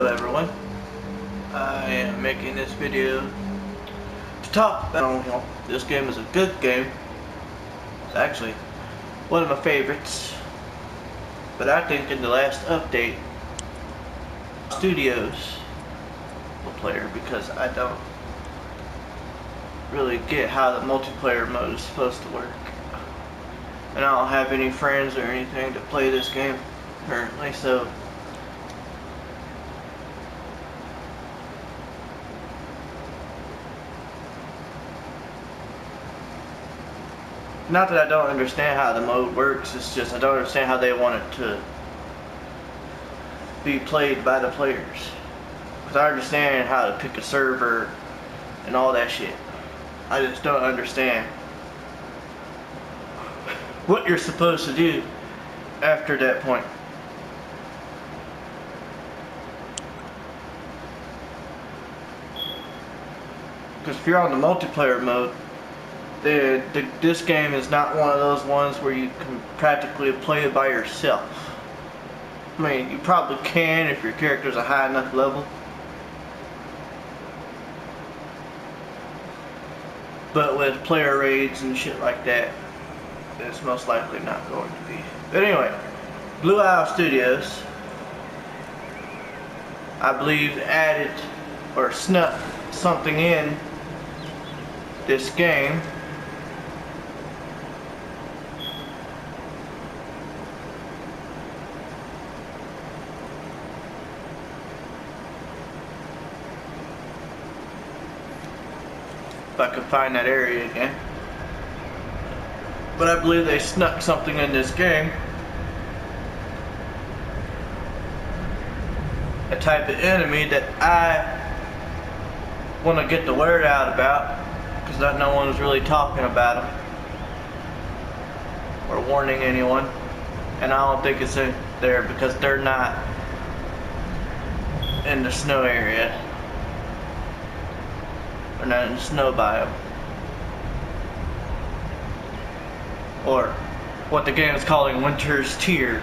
Hello everyone, I am making this video to talk about this game. Is a good game. It's actually one of my favorites, but I think in the last update Studios multiplayer, because I don't really get how the multiplayer mode is supposed to work, and I don't have any friends or anything to play this game currently, so not that I don't understand how the mode works, it's just I don't understand how they want it to be played by the players. Because I understand how to pick a server and all that shit. I just don't understand what you're supposed to do after that point. Because if you're on the multiplayer mode, this game is not one of those ones where you can practically play it by yourself. I mean, you probably can if your character's a high enough level, but with player raids and shit like that, it's most likely not going to be. But anyway, Blue Isle Studios, I believe, added or snuck something in this game. If I could find that area again. But I believe they snuck something in this game. A type of enemy that I want to get the word out about, because no one's really talking about them or warning anyone. And I don't think it's in there because they're not in the snow area. Or not in the snow biome, or what the game is calling Winter's Tier.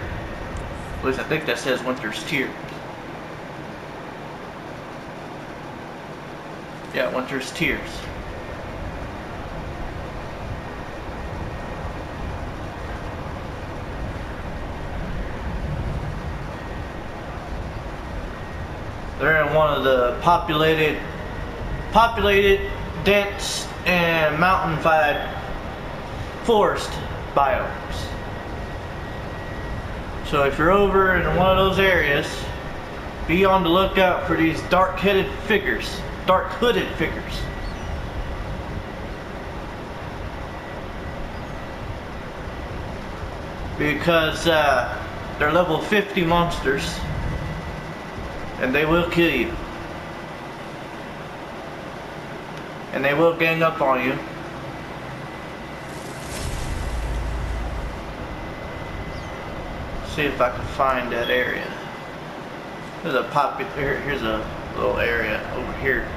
At least I think that says Winter's Tier. Yeah, Winter's Tiers. They're in one of the populated, dense, and mountainified forest biomes. So if you're over in one of those areas, be on the lookout for these dark-hooded figures. Because they're level 50 monsters, and they will kill you. And they will gang up on you. See if I can find that area. Here's a little area over here.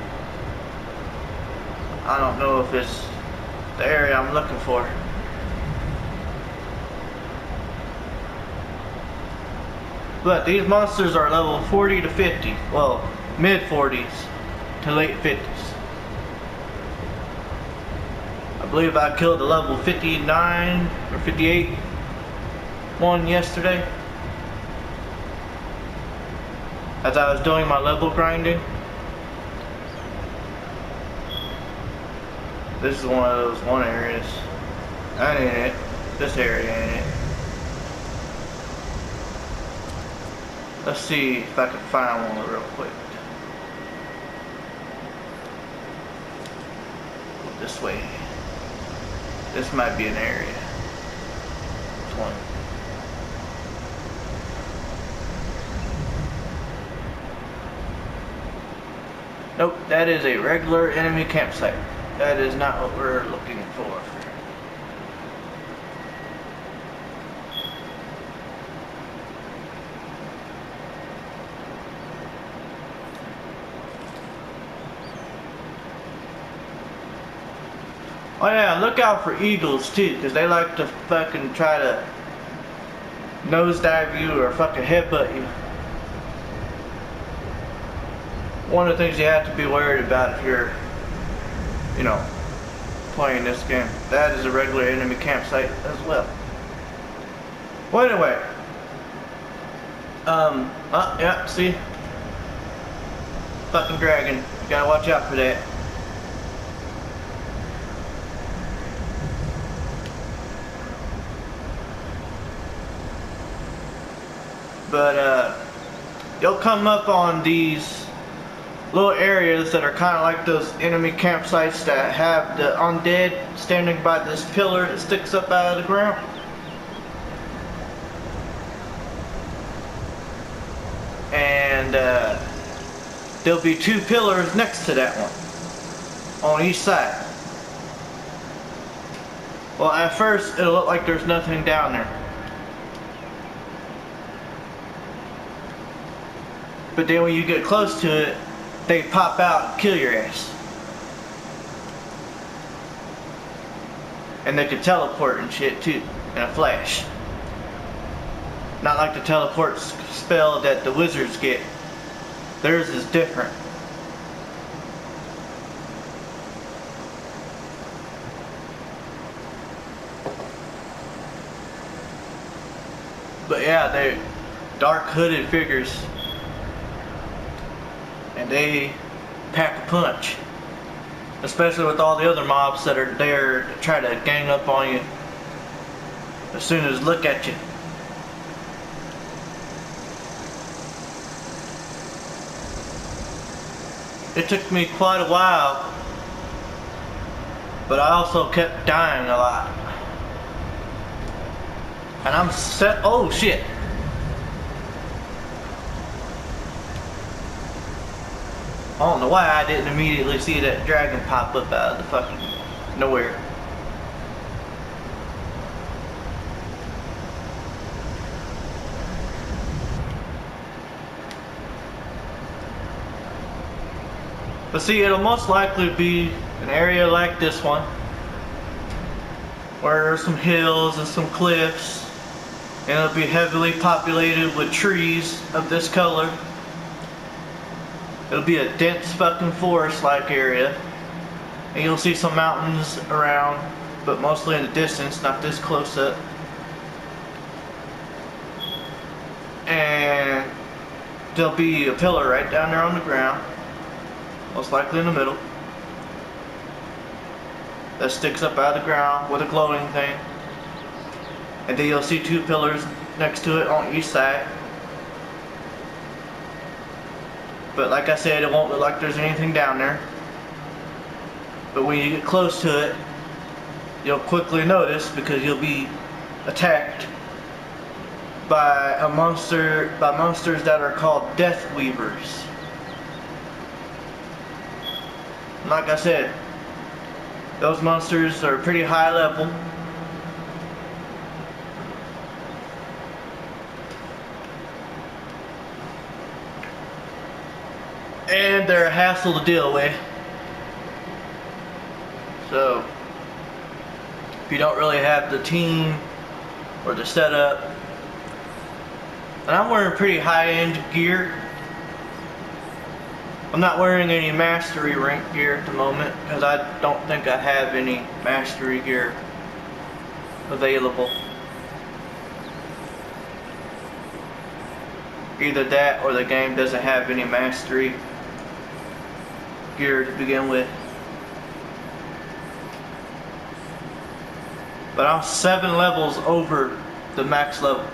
I don't know if it's the area I'm looking for. But these monsters are level 40 to 50. Well, mid 40s to late 50s. I believe I killed a level 59 or 58 one yesterday as I was doing my level grinding. This is one of those areas. That ain't it. This area ain't it. Let's see if I can find one real quick. Go this way. This might be an area. Which one? Nope, that is a regular enemy campsite. That is not what we're looking for. Oh yeah, look out for eagles too, because they like to fucking try to nosedive you or fucking headbutt you. one of the things you have to be worried about if you're, you know, playing this game. That is a regular enemy campsite as well. Well, anyway. Yeah, see? Fucking dragon. You gotta watch out for that. But, you'll come up on these little areas that are kind of like those enemy campsites that have the undead standing by this pillar that sticks up out of the ground. And there'll be 2 pillars next to that one on each side. Well, at first it'll look like there's nothing down there, but then when you get close to it, they pop out and kill your ass. And they can teleport and shit too in a flash. Not like the teleport spell that the wizards get. Theirs is different. But yeah, they're dark hooded figures. And they pack a punch. Especially with all the other mobs that are there to try to gang up on you as soon as look at you. It took me quite a while, but I also kept dying a lot. And I'm set. Oh shit. I don't know why I didn't immediately see that dragon pop up out of the fucking nowhere. But see, it'll most likely be an area like this one, where there's some hills and some cliffs, and it'll be heavily populated with trees of this color. It'll be a dense fucking forest-like area, and you'll see some mountains around, but mostly in the distance, not this close up. And there'll be a pillar right down there on the ground, most likely in the middle, that sticks up out of the ground with a glowing thing. And then you'll see 2 pillars next to it on each side. But like I said, it won't look like there's anything down there. But when you get close to it, you'll quickly notice, because you'll be attacked by monsters that are called Death Weavers. Like I said, those monsters are pretty high level. And they're a hassle to deal with. So, if you don't really have the team or the setup, and I'm wearing pretty high-end gear. I'm not wearing any mastery rank gear at the moment, because I don't think I have any mastery gear available. Either that or the game doesn't have any mastery gear to begin with. But I'm 7 levels over the max level.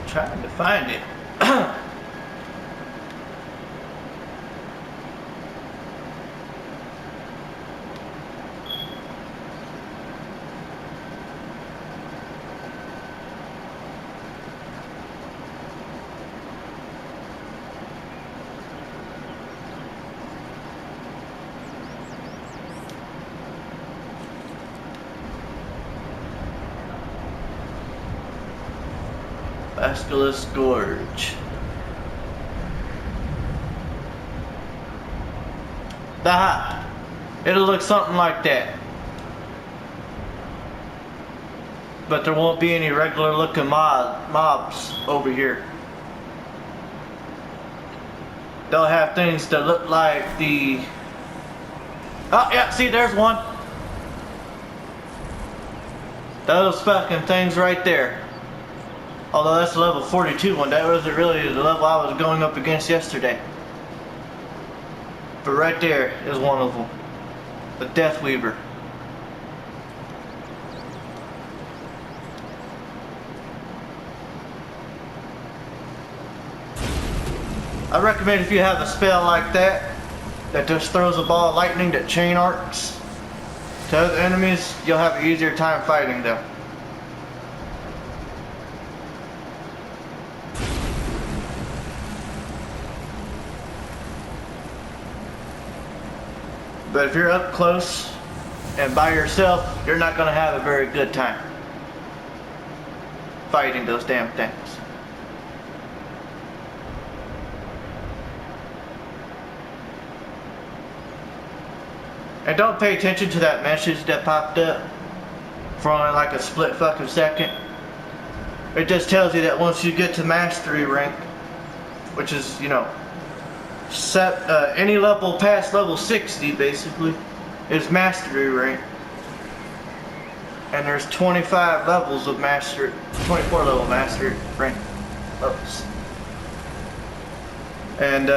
Trying to find it. Basilisk Gorge. Aha! It'll look something like that. but there won't be any regular looking mobs over here. They'll have things that look like the... Oh yeah, see, there's one. Those fucking things right there. Although that's the level 42 one, that wasn't really the level I was going up against yesterday. But right there is one of them. The Death Weaver. I recommend if you have a spell like that just throws a ball of lightning that chain arcs to other enemies, you'll have an easier time fighting them. But if you're up close and by yourself, you're not going to have a very good time fighting those damn things. And don't pay attention to that message that popped up for only like a split fucking second. It just tells you that once you get to mastery rank, which is, you know, any level past level 60 basically is mastery rank. And there's 25 levels of 24 level mastery rank levels. And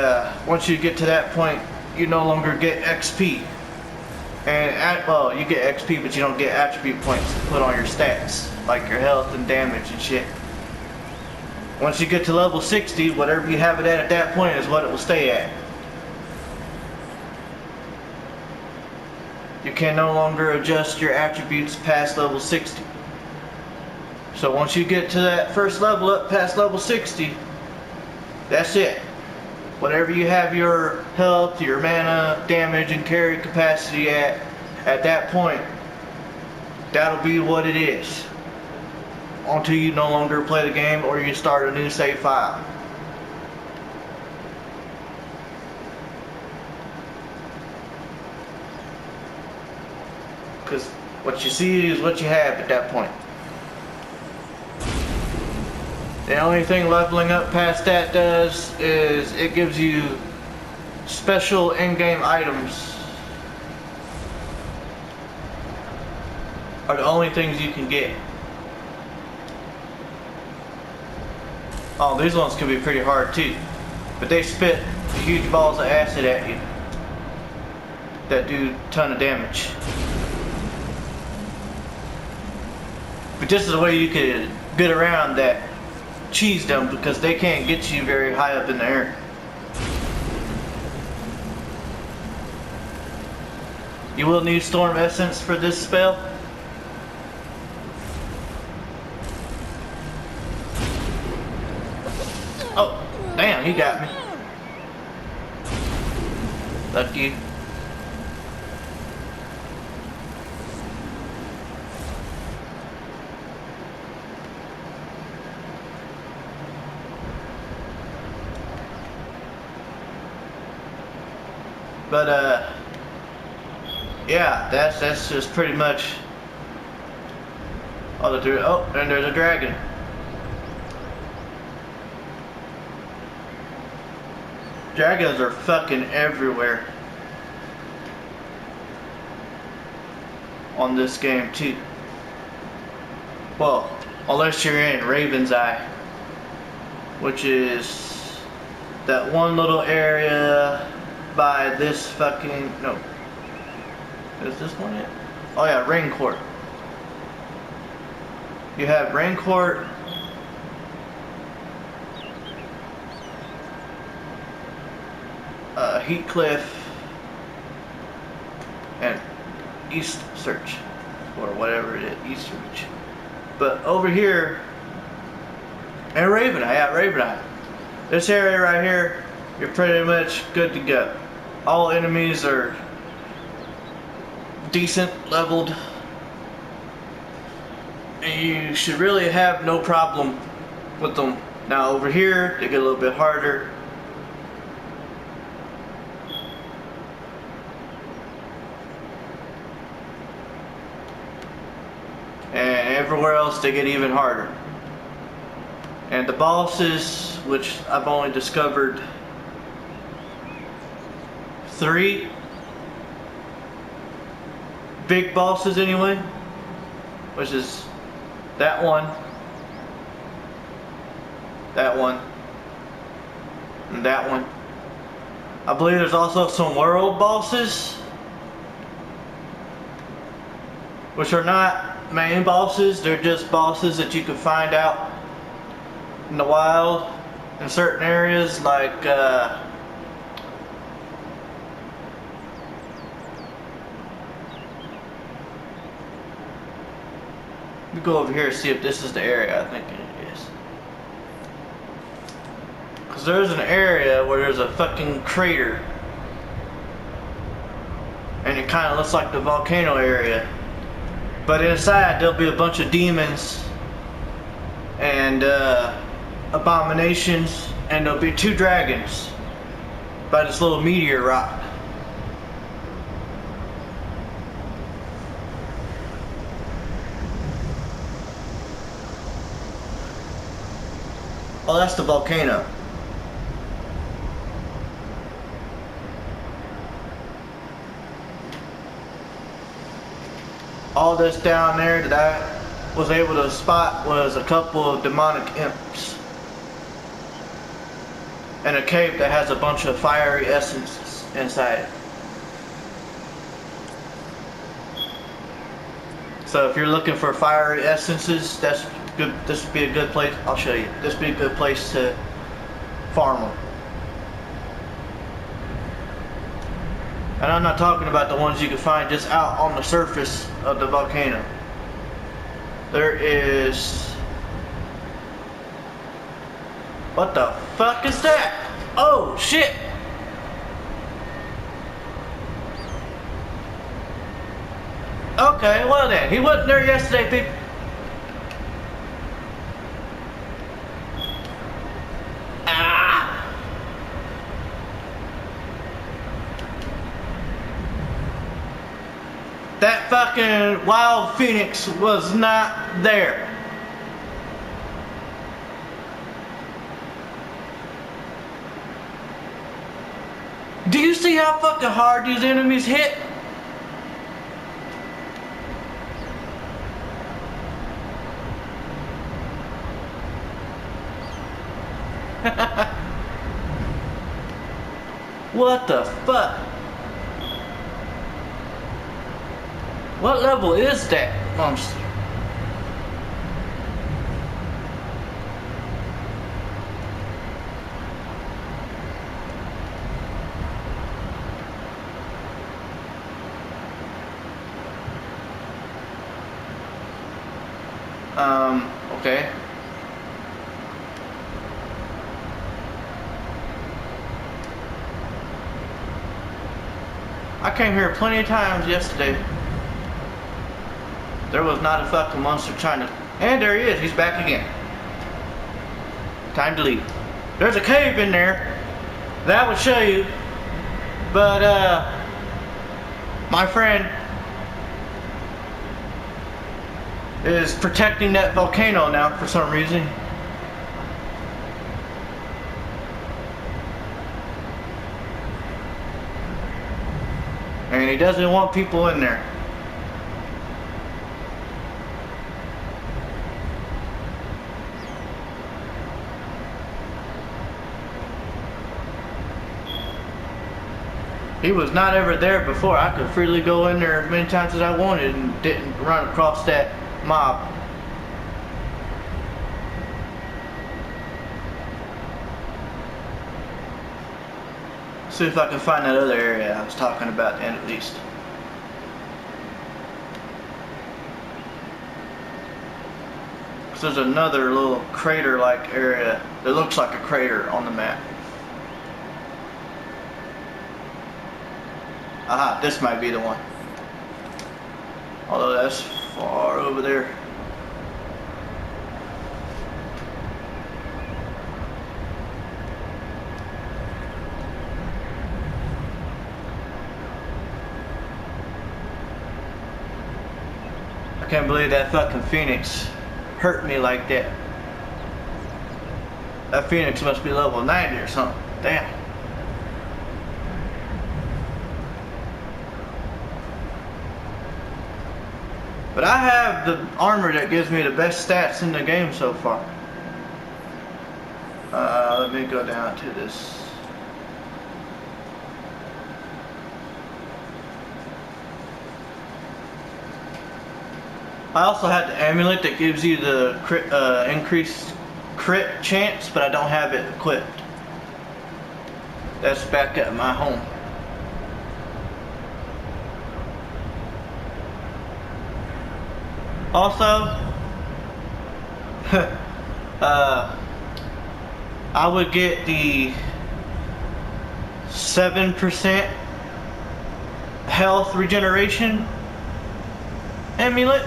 once you get to that point, you no longer get XP. And well, you get XP, but you don't get attribute points to put on your stats, like your health and damage and shit. Once you get to level 60, whatever you have it at that point is what it will stay at. You can no longer adjust your attributes past level 60. So once you get to that first level up past level 60, that's it. Whatever you have your health, your mana, damage, and carry capacity at that point, that'll be what it is. Until you no longer play the game or you start a new save file. Because what you see is what you have at that point. The only thing leveling up past that does is it gives you special in-game items. Are the only things you can get. Oh, these ones can be pretty hard too. But they spit huge balls of acid at you that do a ton of damage. But this is the way you could get around that cheese them, because they can't get you very high up in the air. You will need storm essence for this spell. Oh, damn, he got me. Lucky. But yeah, that's just pretty much all the three. Oh, and there's a dragon. Dragons are fucking everywhere on this game too. Well, unless you're in Raven's Eye, which is that one little area by this fucking, no, is this one it? Oh yeah, Rain Court. You have Rain Court, Heathcliff, and East Search, or whatever it is, East Search. But over here, and Raven Eye, yeah, Raven Eye. This area right here, you're pretty much good to go. All enemies are decent leveled, and you should really have no problem with them. Now over here, they get a little bit harder. everywhere else they get even harder. And the bosses, which I've only discovered 3 big bosses anyway, which is that one, and that one. I believe there's also some world bosses, which are not main bosses. They're just bosses that you can find out in the wild in certain areas, like let me go over here and see if this is the area I think it is. Because there's an area where there's a fucking crater, and it kind of looks like the volcano area, but inside there'll be a bunch of demons and abominations, and there'll be 2 dragons by this little meteor rock. Oh, that's the volcano. All this down there that I was able to spot was a couple of demonic imps and a cave that has a bunch of fiery essences inside it. So if you're looking for fiery essences, that's good. This would be a good place. I'll show you. This would be a good place to farm them. And I'm not talking about the ones you can find just out on the surface of the volcano. There is... What the fuck is that? Oh shit! Okay, well then, he wasn't there yesterday, people. That fucking wild phoenix was not there. Do you see how fucking hard these enemies hit? What the fuck? What level is that monster? Okay. I came here plenty of times yesterday. There was not a fucking monster trying to... And there he is, he's back again. Time to leave. There's a cave in there that would show you, but my friend is protecting that volcano now for some reason. And he doesn't want people in there. He was not ever there before. I could freely go in there as many times as I wanted and didn't run across that mob. See if I can find that other area I was talking about then at least. So there's another little crater-like area that looks like a crater on the map. Aha, this might be the one. Although that's far over there. I can't believe that fucking Phoenix hurt me like that. That Phoenix must be level 90 or something. Damn. But I have the armor that gives me the best stats in the game so far. Let me go down to this. I also have the amulet that gives you the crit, increased crit chance, but I don't have it equipped. That's back at my home. Also, I would get the 7% health regeneration amulet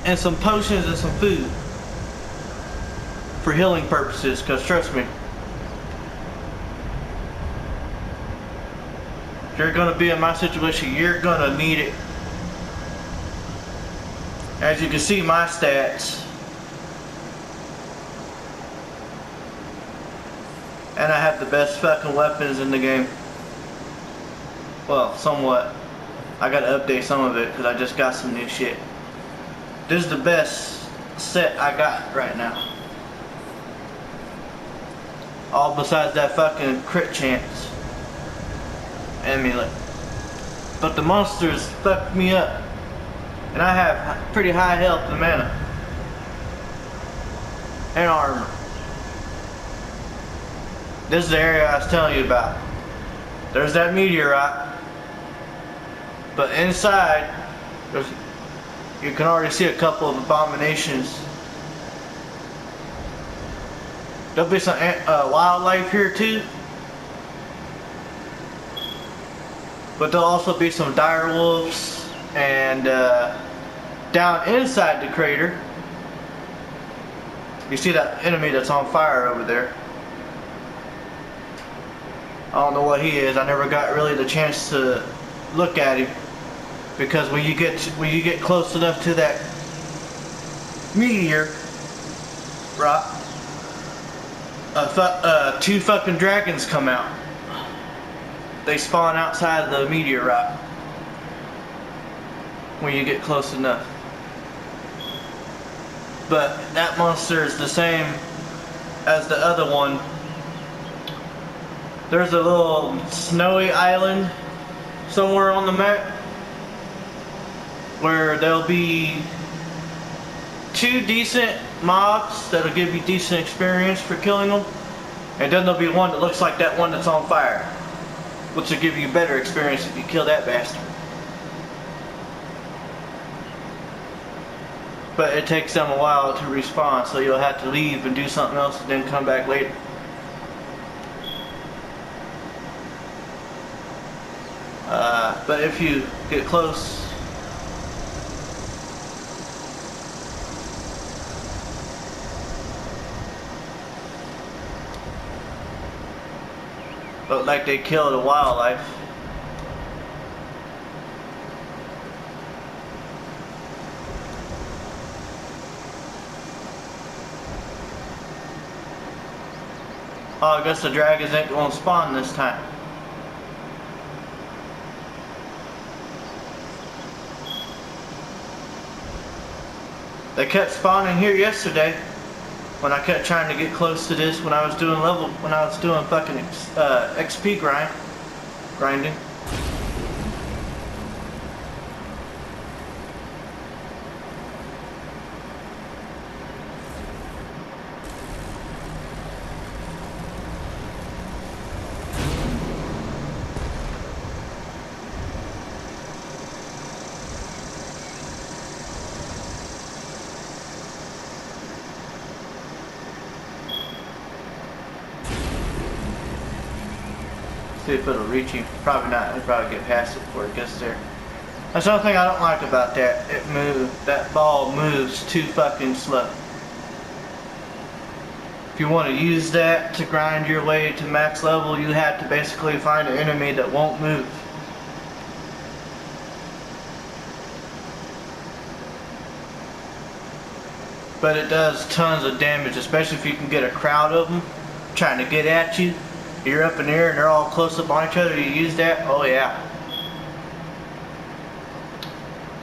and some potions and some food for healing purposes, because trust me, if you're going to be in my situation, you're going to need it. As you can see, my stats, and I have the best fucking weapons in the game. Well, somewhat. I gotta update some of it because I just got some new shit. This is the best set I got right now. All besides that fucking crit chance amulet. But the monsters fucked me up. And I have pretty high health and mana. And armor. This is the area I was telling you about. There's that meteorite. But inside, you can already see a couple of abominations. There'll be some wildlife here too. But there'll also be some dire wolves. And down inside the crater, you see that enemy that's on fire over there. I don't know what he is. I never got really the chance to look at him, because when you get close enough to that meteor rock, two fucking dragons come out. They spawn outside the meteor rock when you get close enough. But that monster is the same as the other one. There's a little snowy island somewhere on the map where there'll be two decent mobs that'll give you decent experience for killing them, and then there'll be one that looks like that one that's on fire, which will give you better experience if you kill that bastard. But it takes them a while to respawn, so you'll have to leave and do something else and then come back later. But if you get close, look like they killed a wildlife. Oh, I guess the dragons ain't gonna spawn this time. They kept spawning here yesterday when I kept trying to get close to this when I was doing fucking XP grinding. See if it'll reach him. Probably not. It'll probably get past it before it gets there. That's the only thing I don't like about that. That ball moves too fucking slow. If you want to use that to grind your way to max level, you have to basically find an enemy that won't move. but it does tons of damage, especially if you can get a crowd of them trying to get at you. You're up in the air and they're all close up on each other. You use that, oh yeah,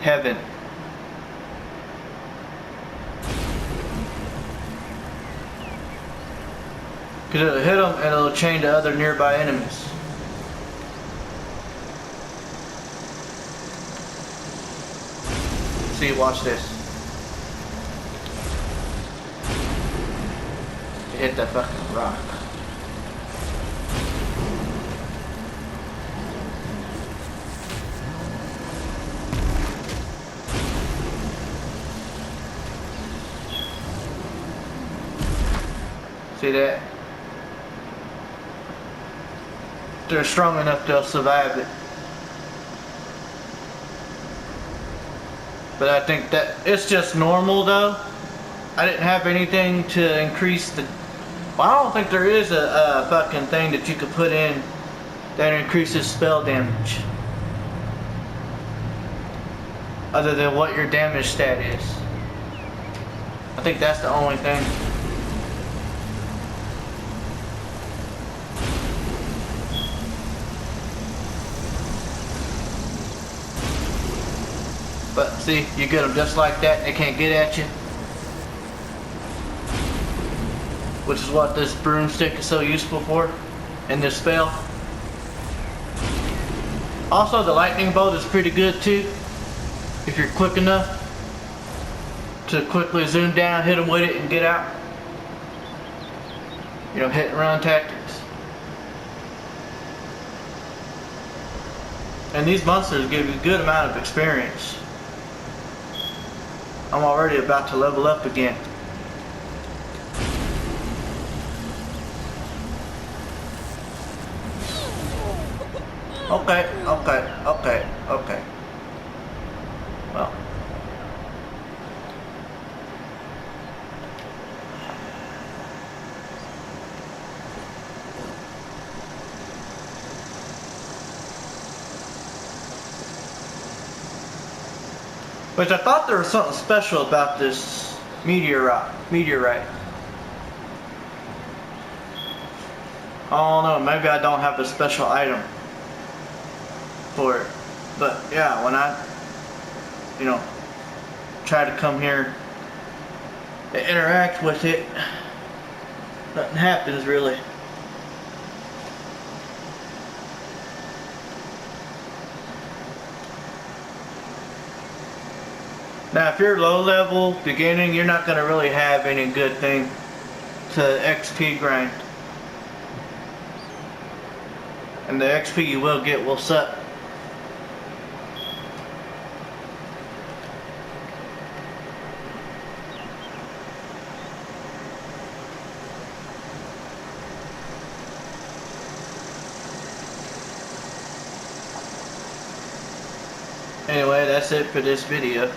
heaven. Because it'll hit them and it'll chain to other nearby enemies. See, watch this. Hit that fucking rock. See that? They're strong enough they'll survive it. But I think that it's just normal though. I didn't have anything to increase the... Well, I don't think there is a fucking thing that you could put in that increases spell damage. Other than what your damage stat is. I think that's the only thing. But see, you get them just like that and they can't get at you. Which is what this broomstick is so useful for in this spell. Also, the lightning bolt is pretty good too. If you're quick enough to quickly zoom down, hit them with it and get out. You know, hit and run tactics. And these monsters give you a good amount of experience. I'm already about to level up again. Okay. Well. Which I thought there was something special about this meteorite. I don't know, maybe I don't have a special item for it. But yeah, when I, you know, try to come here and interact with it, nothing happens really. Now if you're low level, beginning, you're not going to really have any good thing to XP grind. And the XP you will get will suck. Anyway, that's it for this video.